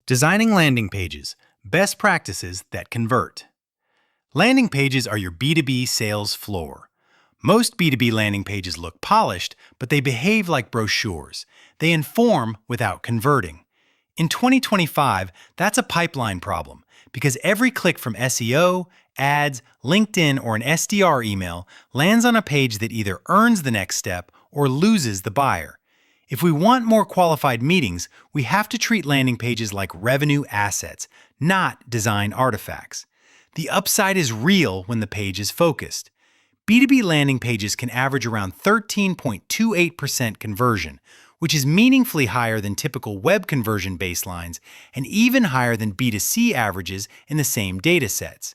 Designing landing pages, best practices that convert. Landing pages are your B2B sales floor. Most B2B landing pages look polished, but they behave like brochures. They inform without converting. In 2025, that's a pipeline problem because every click from SEO, ads, LinkedIn, or an SDR email lands on a page that either earns the next step or loses the buyer. If we want more qualified meetings, we have to treat landing pages like revenue assets, not design artifacts. The upside is real when the page is focused. B2B landing pages can average around 13.28% conversion, which is meaningfully higher than typical web conversion baselines and even higher than B2C averages in the same datasets.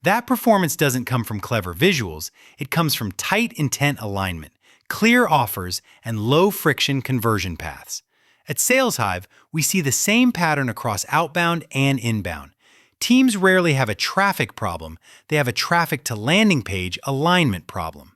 That performance doesn't come from clever visuals, it comes from tight intent alignment, clear offers, and low-friction conversion paths. At SalesHive, we see the same pattern across outbound and inbound. Teams rarely have a traffic problem, they have a traffic to landing page alignment problem.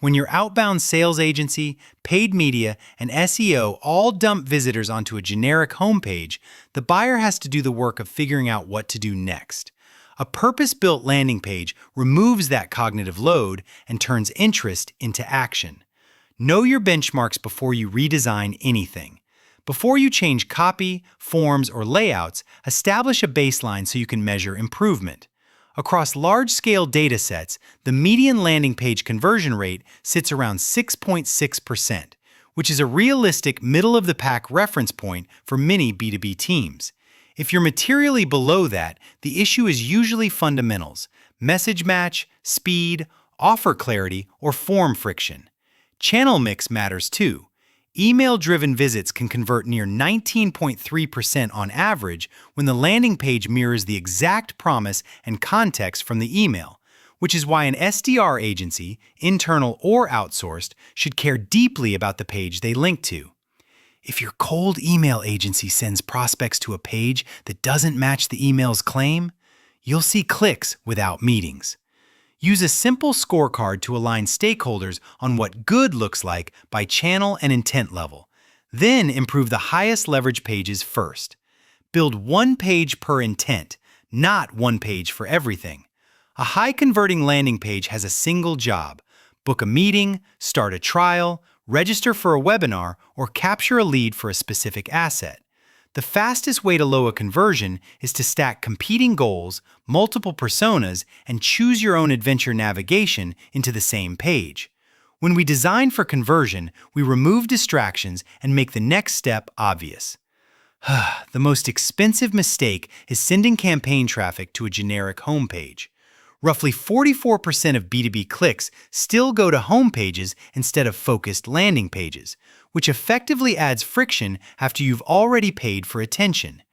When your outbound sales agency, paid media, and SEO all dump visitors onto a generic homepage, the buyer has to do the work of figuring out what to do next. A purpose-built landing page removes that cognitive load and turns interest into action. Know your benchmarks before you redesign anything. Before you change copy, forms, or layouts, establish a baseline so you can measure improvement. Across large-scale datasets, the median landing page conversion rate sits around 6.6%, which is a realistic middle-of-the-pack reference point for many B2B teams. If you're materially below that, the issue is usually fundamentals: message match, speed, offer clarity, or form friction. Channel mix matters too. Email-driven visits can convert near 19.3% on average when the landing page mirrors the exact promise and context from the email, which is why an SDR agency, internal or outsourced, should care deeply about the page they link to. If your cold email agency sends prospects to a page that doesn't match the email's claim, you'll see clicks without meetings. Use a simple scorecard to align stakeholders on what good looks like by channel and intent level. Then improve the highest leverage pages first. Build one page per intent, not one page for everything. A high-converting landing page has a single job: book a meeting, start a trial, register for a webinar, or capture a lead for a specific asset. The fastest way to lower conversion is to stack competing goals, multiple personas, and choose your own adventure navigation into the same page. When we design for conversion, we remove distractions and make the next step obvious. The most expensive mistake is sending campaign traffic to a generic homepage. Roughly 44% of B2B clicks still go to home pages instead of focused landing pages, which effectively adds friction after you've already paid for attention.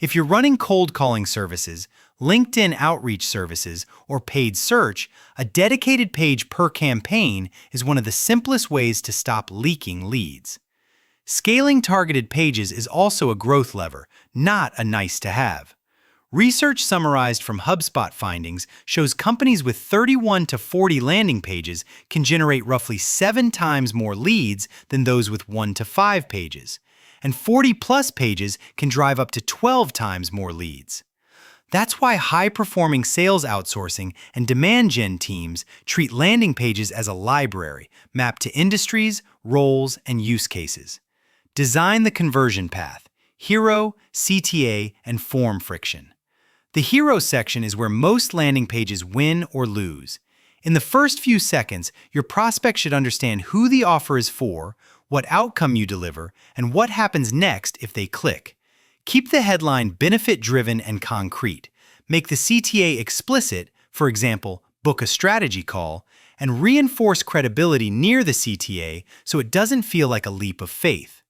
If you're running cold calling services, LinkedIn outreach services, or paid search, a dedicated page per campaign is one of the simplest ways to stop leaking leads. Scaling targeted pages is also a growth lever, not a nice-to-have. Research summarized from HubSpot findings shows companies with 31 to 40 landing pages can generate roughly 7 times more leads than those with 1 to 5 pages, and 40-plus pages can drive up to 12 times more leads. That's why high-performing sales outsourcing and demand gen teams treat landing pages as a library mapped to industries, roles, and use cases. Design the conversion path: hero, CTA, and form friction. The hero section is where most landing pages win or lose. In the first few seconds, your prospect should understand who the offer is for, what outcome you deliver, and what happens next if they click. Keep the headline benefit-driven and concrete. Make the CTA explicit, for example, book a strategy call, and reinforce credibility near the CTA so it doesn't feel like a leap of faith.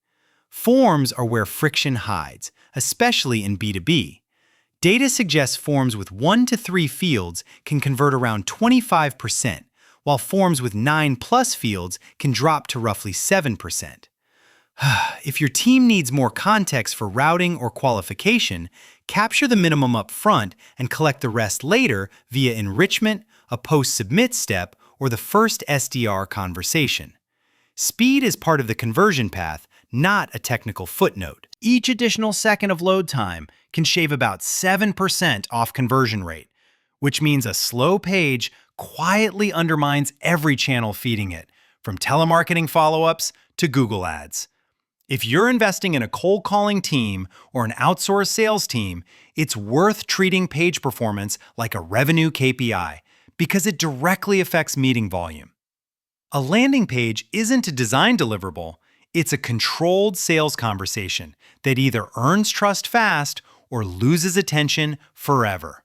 Forms are where friction hides, especially in B2B. Data suggests forms with 1 to 3 fields can convert around 25%, while forms with 9+ fields can drop to roughly 7%. If your team needs more context for routing or qualification, capture the minimum up front and collect the rest later via enrichment, a post-submit step, or the first SDR conversation. Speed is part of the conversion path, not a technical footnote. Each additional second of load time can shave about 7% off conversion rate, which means a slow page quietly undermines every channel feeding it, from telemarketing follow-ups to Google Ads. If you're investing in a cold calling team or an outsourced sales team, it's worth treating page performance like a revenue KPI because it directly affects meeting volume. A landing page isn't a design deliverable, it's a controlled sales conversation that either earns trust fast or loses attention forever.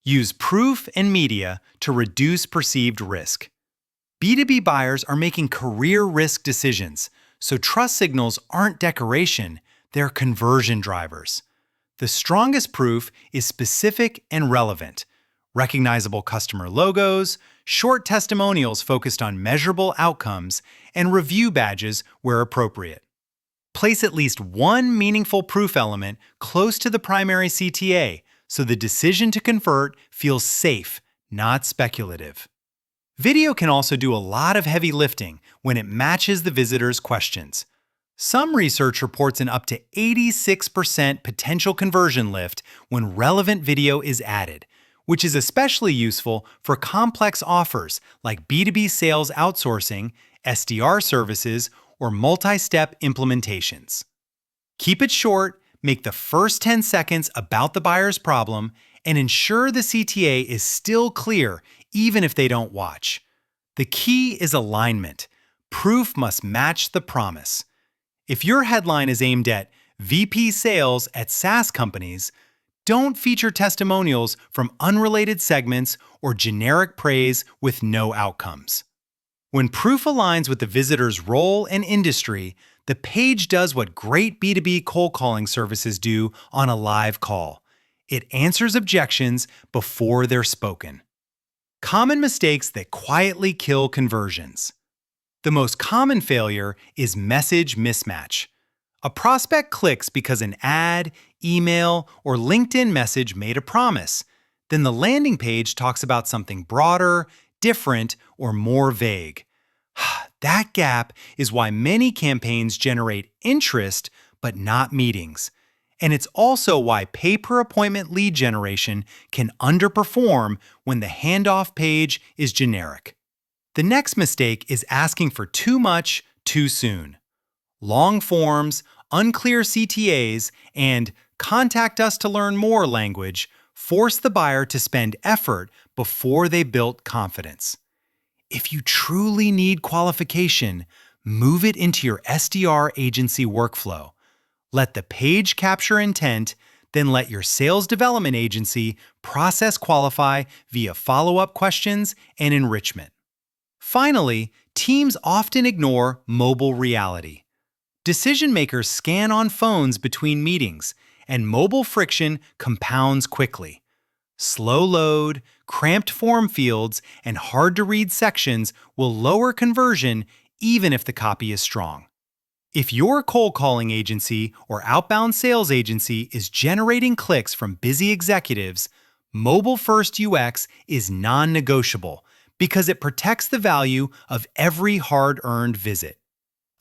Use proof and media to reduce perceived risk. B2B buyers are making career risk decisions, so trust signals aren't decoration, they're conversion drivers. The strongest proof is specific and relevant. Recognizable customer logos, short testimonials focused on measurable outcomes, and review badges where appropriate. Place at least one meaningful proof element close to the primary CTA so the decision to convert feels safe, not speculative. Video can also do a lot of heavy lifting when it matches the visitor's questions. Some research reports an up to 86% potential conversion lift when relevant video is added, which is especially useful for complex offers like B2B sales outsourcing, SDR services, or multi-step implementations. Keep it short, make the first 10 seconds about the buyer's problem, and ensure the CTA is still clear even if they don't watch. The key is alignment. Proof must match the promise. If your headline is aimed at VP sales at SaaS companies, don't feature testimonials from unrelated segments or generic praise with no outcomes. When proof aligns with the visitor's role and industry, the page does what great B2B cold calling services do on a live call. It answers objections before they're spoken. Common mistakes that quietly kill conversions. The most common failure is message mismatch. A prospect clicks because an ad, email, or LinkedIn message made a promise. Then the landing page talks about something broader, different, or more vague. That gap is why many campaigns generate interest but not meetings. And it's also why pay-per-appointment lead generation can underperform when the handoff page is generic. The next mistake is asking for too much too soon. Long forms, unclear CTAs, and contact us to learn more language force the buyer to spend effort before they built confidence. If you truly need qualification, move it into your SDR agency workflow. Let the page capture intent, then let your sales development agency process qualify via follow-up questions and enrichment. Finally, teams often ignore mobile reality. Decision makers scan on phones between meetings, and mobile friction compounds quickly. Slow load, cramped form fields, and hard-to-read sections will lower conversion even if the copy is strong. If your cold calling agency or outbound sales agency is generating clicks from busy executives, mobile-first UX is non-negotiable because it protects the value of every hard-earned visit.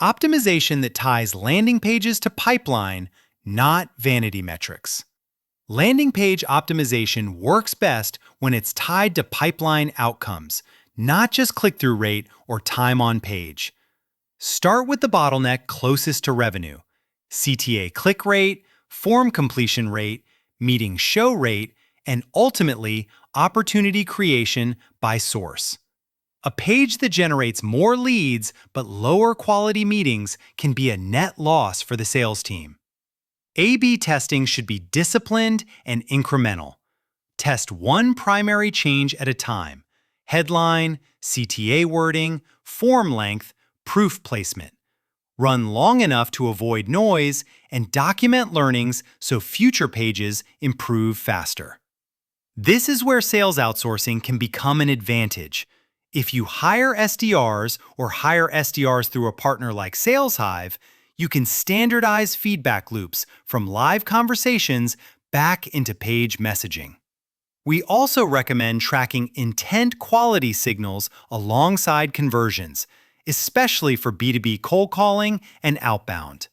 Optimization that ties landing pages to pipeline, not vanity metrics. Landing page optimization works best when it's tied to pipeline outcomes, not just click-through rate or time on page. Start with the bottleneck closest to revenue: CTA click rate, form completion rate, meeting show rate, and ultimately, opportunity creation by source. A page that generates more leads but lower quality meetings can be a net loss for the sales team. A/B testing should be disciplined and incremental. Test one primary change at a time: headline, CTA wording, form length, proof placement. Run long enough to avoid noise and document learnings so future pages improve faster. This is where sales outsourcing can become an advantage. If you hire SDRs or hire SDRs through a partner like SalesHive, you can standardize feedback loops from live conversations back into page messaging. We also recommend tracking intent quality signals alongside conversions, especially for B2B cold calling and outbound.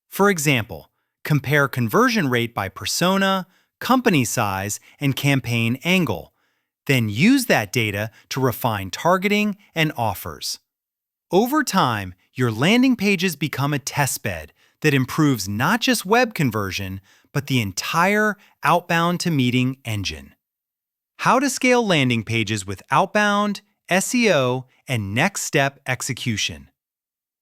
For example, compare conversion rate by persona, company size, and campaign angle. Then use that data to refine targeting and offers. Over time, your landing pages become a testbed that improves not just web conversion, but the entire outbound to meeting engine. How to scale landing pages with outbound, SEO, and next step execution.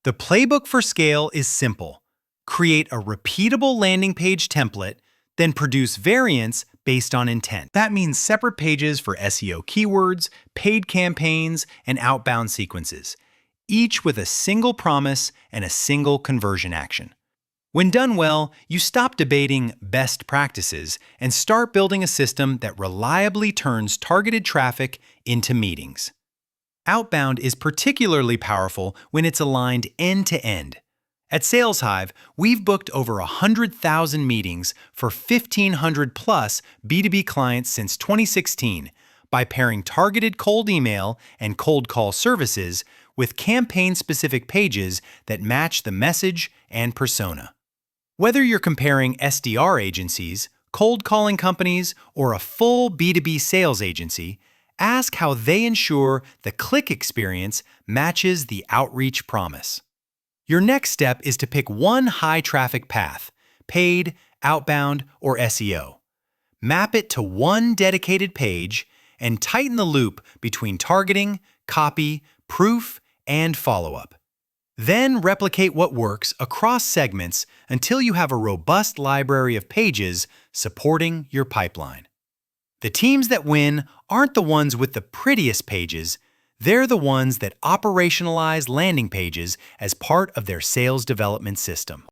The playbook for scale is simple. Create a repeatable landing page template, then produce variants based on intent. That means separate pages for SEO keywords, paid campaigns, and outbound sequences, each with a single promise and a single conversion action. When done well, you stop debating best practices and start building a system that reliably turns targeted traffic into meetings. Outbound is particularly powerful when it's aligned end-to-end. At SalesHive, we've booked over 100,000 meetings for 1,500 plus B2B clients since 2016 by pairing targeted cold email and cold call services with campaign-specific pages that match the message and persona. Whether you're comparing SDR agencies, cold calling companies, or a full B2B sales agency, ask how they ensure the click experience matches the outreach promise. Your next step is to pick one high-traffic path, paid, outbound, or SEO. Map it to one dedicated page and tighten the loop between targeting, copy, proof, and follow-up. Then replicate what works across segments until you have a robust library of pages supporting your pipeline. The teams that win aren't the ones with the prettiest pages. They're the ones that operationalize landing pages as part of their sales development system.